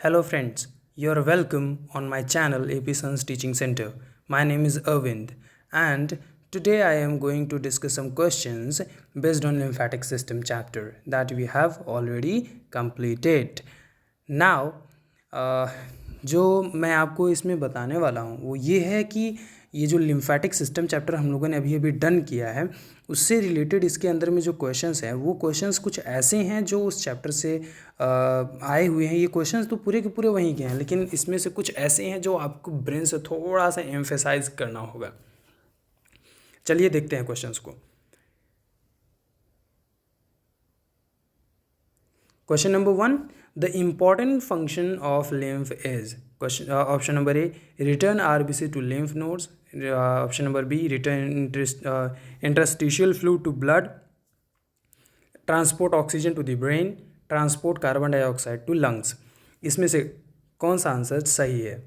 Hello friends, you're welcome on my channel AP Sons Teaching Center. My name is Arvind and today I am going to discuss some questions based on lymphatic system chapter that we have already completed. Now जो मैं आपको इसमें बताने वाला हूँ वो ये है कि ये जो लिम्फेटिक सिस्टम चैप्टर हम लोगों ने अभी अभी डन किया है उससे रिलेटेड इसके अंदर में जो क्वेश्चंस हैं वो क्वेश्चंस कुछ ऐसे हैं जो उस चैप्टर से आए हुए हैं। ये क्वेश्चंस तो पूरे के पूरे वहीं के हैं, लेकिन इसमें से कुछ ऐसे हैं जो आपको ब्रेन से थोड़ा सा एम्फेसाइज करना होगा। चलिए देखते हैं क्वेश्चंस को। Question number 1, the important function of lymph is question option number A return RBC to lymph nodes, option number B return interstitial fluid to blood, transport oxygen to the brain, transport carbon dioxide to lungs. इसमें से कौन सा answer सही है?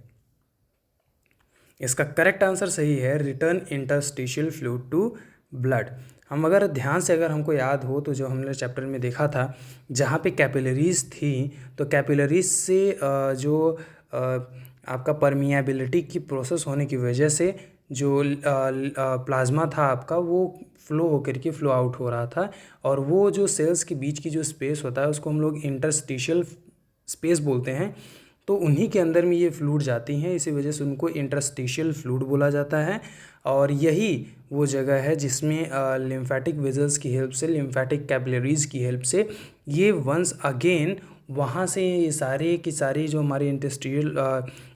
इसका correct answer सही है return interstitial fluid to blood. हम अगर ध्यान से अगर हमको याद हो तो जो हमने चैप्टर में देखा था जहाँ पे कैपिलरीज थी तो कैपिलरीज से जो आपका परमिएबिलिटी की प्रोसेस होने की वजह से जो प्लाज्मा था आपका वो फ्लो होकर के फ्लो आउट हो रहा था, और वो जो सेल्स के बीच की जो स्पेस होता है उसको हम लोग इंटरस्टिशियल स्पेस बोलते हैं। तो उन्हीं के अंदर में ये फ्लूइड जाती हैं, इसी वजह से उनको इंटरस्टिशियल फ्लूइड बोला जाता है। और यही वो जगह है जिसमें लिम्फेटिक वेजल्स की हेल्प से, लिम्फेटिक कैपिलरीज की हेल्प से ये वंस अगेन वहाँ से ये सारे की सारी जो हमारे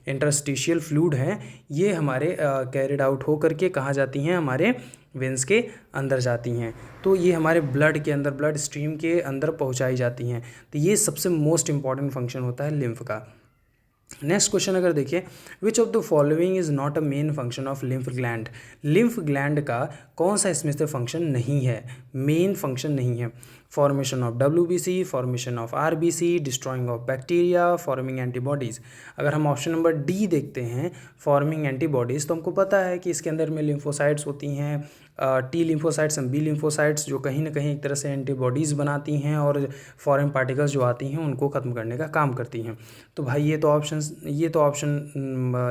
इंटरस्टिशियल फ्लूइड हैं ये हमारे कैरिड आउट हो करके कहाँ जाती हैं? हमारे वेंस के अंदर जाती हैं। तो ये हमारे ब्लड के अंदर, ब्लड स्ट्रीम के अंदर पहुँचाई जाती हैं। तो ये सबसे मोस्ट इंपॉर्टेंट फंक्शन होता है लिम्फ का। नेक्स्ट क्वेश्चन अगर देखिए, which of the following is not a main function of lymph gland. Lymph gland का कौन सा इसमें से फंक्शन नहीं है, मेन फंक्शन नहीं है? Formation of WBC, formation of RBC, destroying of bacteria, forming antibodies. अगर हम ऑप्शन नंबर डी देखते हैं फॉर्मिंग एंटीबॉडीज़, तो हमको पता है कि इसके अंदर में लिम्फोसाइट्स होती हैं, T lymphocytes and B lymphocytes, जो कहीं ना कहीं एक तरह से एंटीबॉडीज़ बनाती हैं और फॉरेन पार्टिकल्स जो आती हैं उनको ख़त्म करने का काम करती हैं। तो भाई ये तो ऑप्शन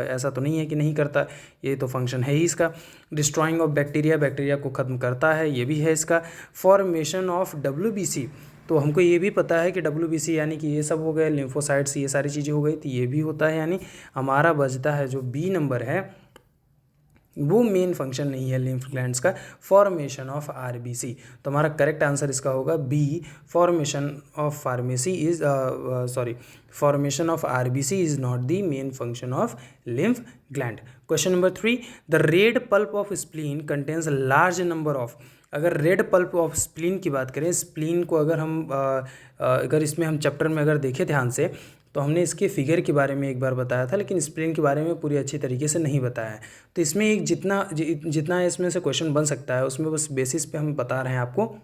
ऐसा तो नहीं है कि नहीं करता, ये तो फंक्शन है ही इसका। डिस्ट्रॉइंग ऑफ बैक्टीरिया, बैक्टीरिया को ख़त्म करता है, ये भी है इसका। फॉर्मेशन ऑफ WBC, तो हमको ये भी पता है कि WBC यानी कि ये सब हो गए, लिम्फोसाइट्स ये सारी चीज़ें हो गई, तो ये भी होता है। यानी हमारा बचता है जो B नंबर है वो मेन फंक्शन नहीं है लिम्फ ग्लैंड्स का, फॉर्मेशन ऑफ RBC। तो हमारा करेक्ट आंसर इसका होगा B, formation of formation of RBC is not the main function of lymph gland. Question number 3, the red pulp of spleen contains large number of. अगर red pulp of spleen की बात करें, spleen को अगर हम अगर इसमें हम चैप्टर में अगर देखें ध्यान से तो हमने इसके फिगर के बारे में एक बार बताया था, लेकिन स्प्लीन के बारे में पूरी अच्छी तरीके से नहीं बताया है। तो इसमें एक जितना इसमें से क्वेश्चन बन सकता है उसमें बस बेसिस पे हम बता रहे हैं आपको।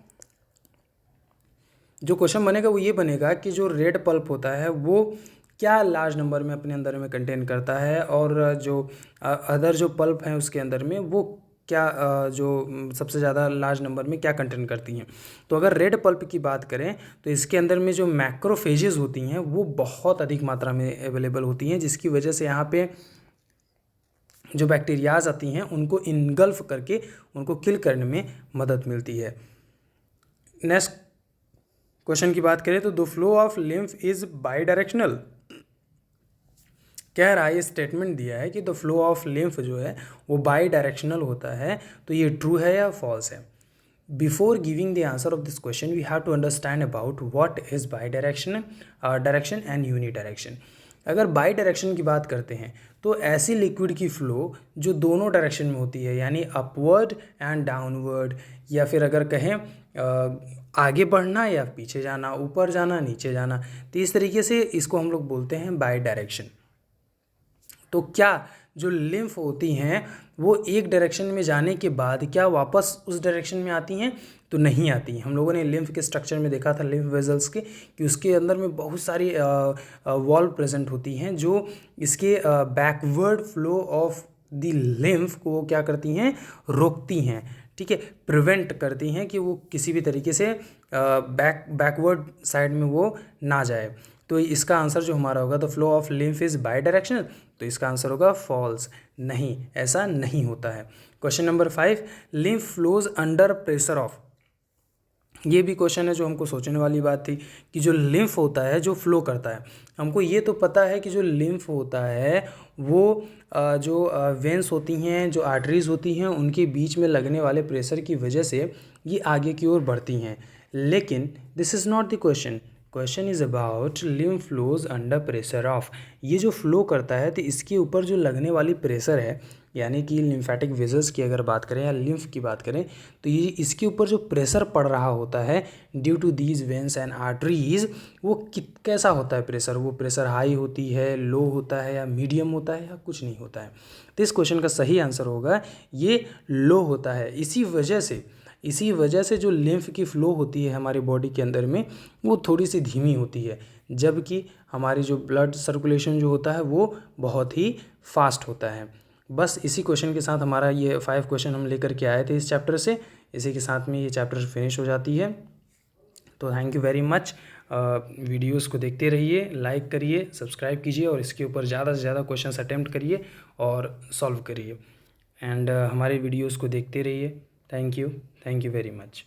जो क्वेश्चन बनेगा वो ये बनेगा कि जो रेड पल्प होता है वो क्या लार्ज नंबर में अपने अंदर में कंटेन करता है, और जो अदर जो पल्प हैं उसके अंदर में वो क्या जो सबसे ज़्यादा लार्ज नंबर में क्या कंटेन करती हैं। तो अगर रेड पल्प की बात करें तो इसके अंदर में जो मैक्रोफेजेस होती हैं वो बहुत अधिक मात्रा में अवेलेबल होती हैं, जिसकी वजह से यहाँ पे जो बैक्टीरियाज आती हैं उनको इनगल्फ करके उनको किल करने में मदद मिलती है। नेक्स्ट क्वेश्चन की बात करें तो the flow of lymph is by directional. कह रहा है, ये स्टेटमेंट दिया है कि द फ्लो ऑफ लिम्फ जो है वो बाई डायरेक्शनल होता है, तो ये ट्रू है या फॉल्स है? Before giving the answer of this question we have to understand about what is bi direction and uni direction. अगर बाई डायरेक्शन की बात करते हैं तो ऐसी लिक्विड की फ्लो जो दोनों डायरेक्शन में होती है, यानी अपवर्ड एंड डाउनवर्ड, या फिर अगर कहें आगे बढ़ना या पीछे जाना, ऊपर जाना नीचे जाना, तो इस तरीके से इसको हम लोग बोलते हैं बाई डायरेक्शन। तो क्या जो लिम्फ होती हैं वो एक डायरेक्शन में जाने के बाद क्या वापस उस डायरेक्शन में आती हैं? तो नहीं आती। हम लोगों ने लिम्फ के स्ट्रक्चर में देखा था लिम्फ वेजल्स के कि उसके अंदर में बहुत सारी वॉल्व प्रेजेंट होती हैं जो इसके backward flow of the lymph को क्या करती हैं? रोकती हैं, ठीक है, प्रिवेंट करती हैं कि वो किसी भी तरीके से बैकवर्ड साइड में वो ना जाए। तो इसका आंसर जो हमारा होगा the flow of lymph is by directional, तो इसका आंसर होगा फॉल्स। नहीं, ऐसा नहीं होता है। Question number 5, lymph flows under pressure of. ये भी क्वेश्चन है जो हमको सोचने वाली बात थी कि जो लिम्फ होता है जो फ्लो करता है, हमको ये तो पता है कि जो लिम्फ होता है वो जो वेंस होती हैं, जो आर्टरीज होती हैं, उनके बीच में लगने वाले प्रेशर की वजह से ये आगे की ओर बढ़ती हैं। लेकिन this is not the question. Question is about lymph flows under pressure of. ये जो फ्लो करता है तो इसके ऊपर जो लगने वाली प्रेशर है, यानी कि लिम्फेटिक वेसल्स की अगर बात करें या लिम्फ की बात करें, तो ये इसके ऊपर जो प्रेशर पड़ रहा होता है due to these veins and arteries, वो कैसा होता है प्रेशर? वो प्रेशर हाई होती है, लो होता है, या मीडियम होता है, या कुछ नहीं होता है? तो इस क्वेश्चन का सही आंसर होगा ये लो होता है। इसी वजह से जो लिम्फ की फ़्लो होती है हमारी बॉडी के अंदर में वो थोड़ी सी धीमी होती है, जबकि हमारी जो ब्लड सर्कुलेशन जो होता है वो बहुत ही फास्ट होता है। बस इसी क्वेश्चन के साथ हमारा ये 5 क्वेश्चन हम लेकर के आए थे इस चैप्टर से। इसी के साथ में ये चैप्टर फिनिश हो जाती है। तो thank you very much. Videos को देखते रहिए, लाइक करिए, सब्सक्राइब कीजिए और इसके ऊपर ज़्यादा से ज़्यादा क्वेश्चंस अटेम्प्ट करिए और सॉल्व करिए। एंड हमारे वीडियोस को देखते रहिए। Thank you very much.